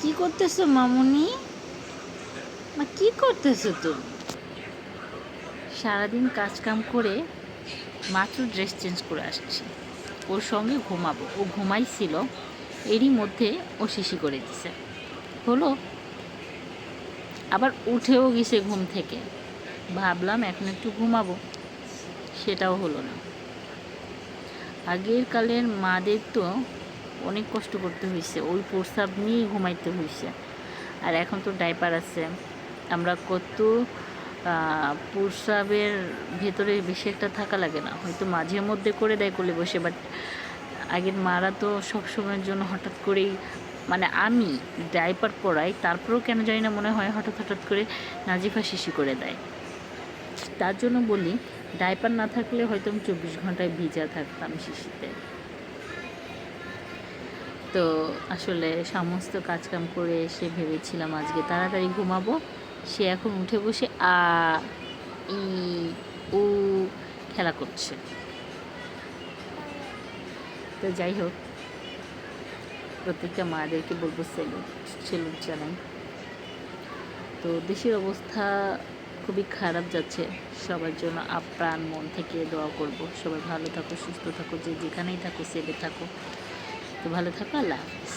কি করতেছো মামুনি? মা কি করতেছো তুমি? সারাদিন কাজ কাম করে মাত্র ড্রেস চেঞ্জ করে আসছি, ওর সঙ্গে ঘুমাবো। ও ঘুমাইছিল, এরই মধ্যে ও শিশি করে দিছে। হলো, আবার উঠেও গেছে ঘুম থেকে। ভাবলাম এখন একটু ঘুমাবো, সেটাও হলো না। আগের কালের মাদের তো অনেক কষ্ট করতে হয়েছে, ওই প্রস্রাব নিয়েই ঘুমাইতে হয়েছে। আর এখন তো ডাইপার আছে, আমরা কত প্রস্রাবের ভেতরে বেশি একটা থাকা লাগে না, হয়তো মাঝে মধ্যে করে দেয় কোলে বসে। বাট আগের মারা তো সবসময়ের জন্য হঠাৎ করেই, মানে আমি ডাইপার পরাই, তারপরেও কেন জানি না মনে হয় হঠাৎ হঠাৎ করে নাজিফা শিশি করে দেয়। তার জন্য বলি, ডাইপার না থাকলে হয়তো আমি 24 ঘন্টায় ভিজা থাকতাম শিশিতে। তো আসলে সমস্ত কাজকাম করে এসে ভেবেছিলাম আজকে তাড়াতাড়ি ঘুমাবো। সে এখন উঠে বসে ই উ খেলা করছে। তো যাই হোক, প্রত্যেকটা মাদেরকে বলবো স্যালুট, স্যালুট জানাই। তো দেশের অবস্থা খুবই খারাপ যাচ্ছে, সবার জন্য আপ্রাণ মন থেকে দোয়া করব। সবাই ভালো থাকো, সুস্থ থাকো, যে যেখানেই থাকো সেফে থাকো। তো ভালো থাকো, আল্লাহ হাফিজ।